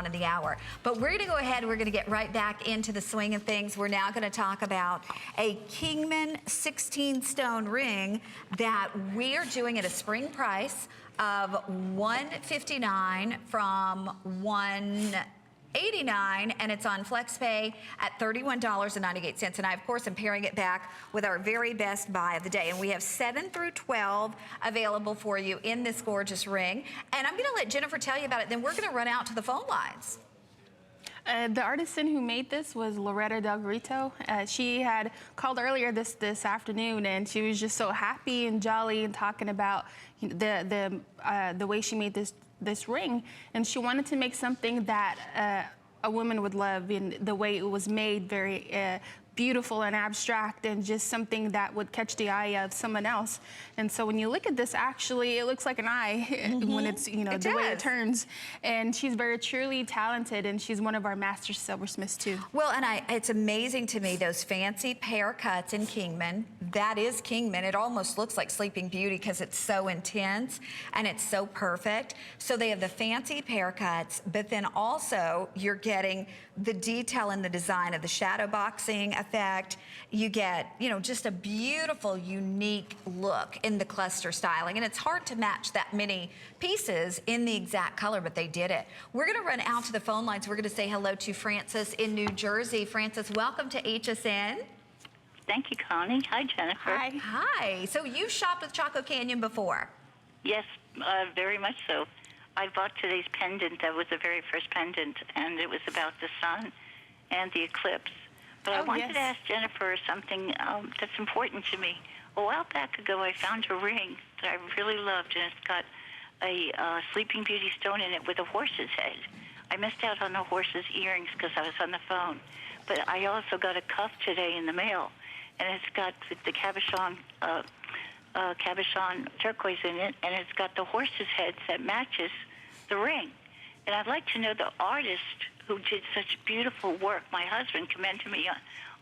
of the hour. But we're going to go ahead, we're going to get right back into the swing of things. We're now going to talk about a Kingman 16-stone ring that we're doing at a spring price of $159 from $189, and it's on FlexPay at $31.98. And I, of course, am pairing it back with our very best buy of the day. And we have 7 through 12 available for you in this gorgeous ring. And I'm going to let Jennifer tell you about it. Then we're going to run out to the phone lines. The artisan who made this was Loretta Del Grito. She had called earlier this afternoon, and she was just so happy and jolly and talking about the way she made this ring, and she wanted to make something that a woman would love in the way it was made, very beautiful and abstract, and just something that would catch the eye of someone else. And so when you look at this, actually, it looks like an eye when it's, you know, the way it turns. And she's very truly talented, and she's one of our master silversmiths too. Well, and it's amazing to me, those fancy pear cuts in Kingman. That is Kingman. It almost looks like Sleeping Beauty because it's so intense and it's so perfect. So they have the fancy pear cuts, but then also you're getting the detail and the design of the shadow boxing effect. You get, you know, just a beautiful, unique look in the cluster styling. And it's hard to match that many pieces in the exact color, but they did it. We're going to run out to the phone lines. We're going to say hello to Frances in New Jersey. Frances, welcome to HSN. Thank you, Connie. Hi, Jennifer. Hi. Hi. So you shopped with Chaco Canyon before? Yes, very much so. I bought today's pendant. That was the very first pendant, and it was about the sun and the eclipse. But I wanted to ask Jennifer something that's important to me. A while back ago, I found a ring that I really loved, and it's got a Sleeping Beauty stone in it with a horse's head. I missed out on the horse's earrings because I was on the phone. But I also got a cuff today in the mail, and it's got the cabochon turquoise in it, and it's got the horse's head that matches the ring. And I'd like to know the artist who did such beautiful work. My husband commended me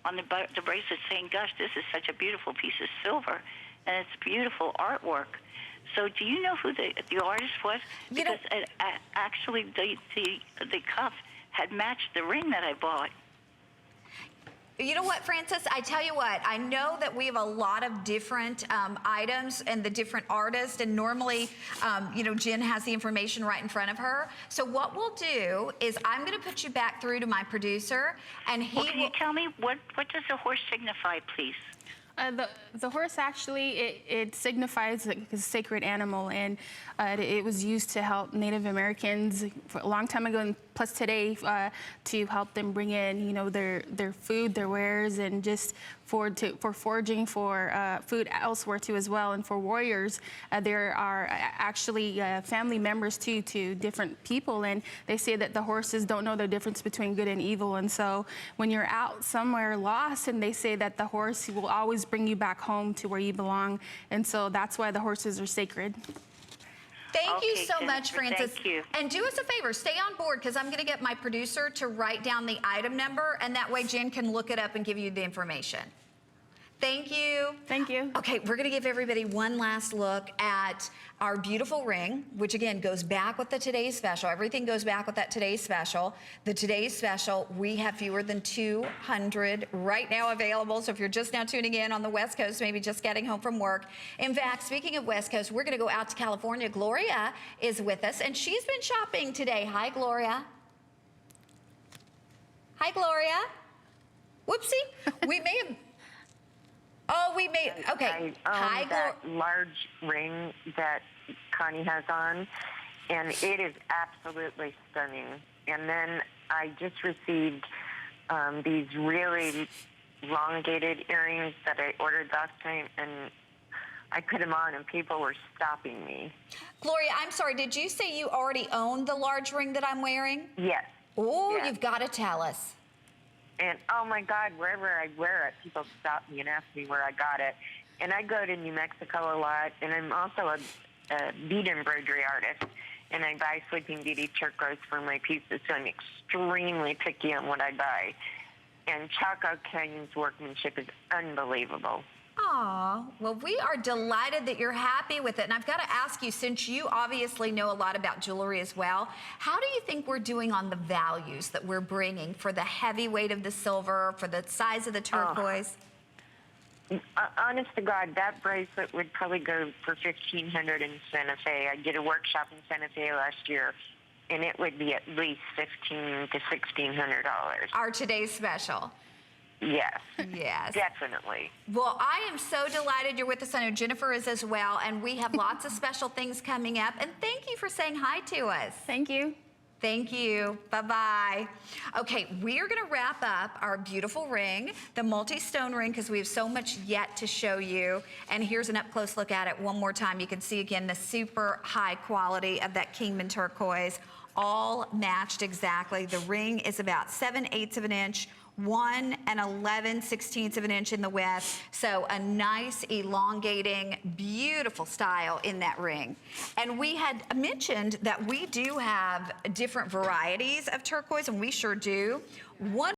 on the bracelet saying, gosh, this is such a beautiful piece of silver, and it's beautiful artwork. So do you know who the artist was? Because actually the cuff had matched the ring that I bought. You know what, Frances? I tell you what, I know that we have a lot of different items and the different artists, and normally, you know, Jen has the information right in front of her. So what we'll do is I'm going to put you back through to my producer, and he can you tell me what does the horse signify, please? The horse actually, it signifies a sacred animal, and it was used to help Native Americans for a long time ago, and plus today to help them bring in, you know, their food, their wares, and just for foraging for food elsewhere too as well. And for warriors, there are actually family members too to different people, and they say that the horses don't know the difference between good and evil. And so when you're out somewhere lost, and they say that the horse will always bring you back home to where you belong, and so that's why the horses are sacred. Thank you so much, Jennifer, Frances. Thank you. And do us a favor, stay on board, because I'm going to get my producer to write down the item number, and that way Jen can look it up and give you the information. Thank you. Thank you. Okay, we're going to give everybody one last look at our beautiful ring, which again goes back with the Today's Special. Everything goes back with that Today's Special. The Today's Special, we have fewer than 200 right now available. So if you're just now tuning in on the West Coast, maybe just getting home from work. In fact, speaking of West Coast, we're going to go out to California. Gloria is with us, and she's been shopping today. Hi, Gloria. Hi, Gloria. Whoopsie. We may have... Oh, we made, okay. I own that large ring that Connie has on, and it is absolutely stunning. And then I just received these really elongated earrings that I ordered last time, and I put them on, and people were stopping me. Gloria, I'm sorry, did you say you already own the large ring that I'm wearing? Yes. Oh, yes. You've got to tell us. And, oh, my God, wherever I wear it, people stop me and ask me where I got it. And I go to New Mexico a lot, and I'm also a bead embroidery artist. And I buy Sleeping Beauty turquoise for my pieces, so I'm extremely picky on what I buy. And Chaco Canyon's workmanship is unbelievable. Aw, well, we are delighted that you're happy with it. And I've got to ask you, since you obviously know a lot about jewelry as well, how do you think we're doing on the values that we're bringing for the heavy weight of the silver, for the size of the turquoise? Honest to God, that bracelet would probably go for $1,500 in Santa Fe. I did a workshop in Santa Fe last year, and it would be at least $1,500 to $1,600. Our today's special. Yes. Yes. Definitely. Well, I am so delighted you're with us. I know Jennifer is as well, and we have lots of special things coming up. And thank you for saying hi to us. Thank you. Thank you. Bye-bye. Okay, we're going to wrap up our beautiful ring, the multi-stone ring, because we have so much yet to show you. And here's an up-close look at it one more time. You can see again the super high quality of that Kingman turquoise, all matched exactly. The ring is about 7/8 of an inch, 1 11/16 of an inch in the width. So a nice elongating, beautiful style in that ring. And we had mentioned that we do have different varieties of turquoise, and we sure do. One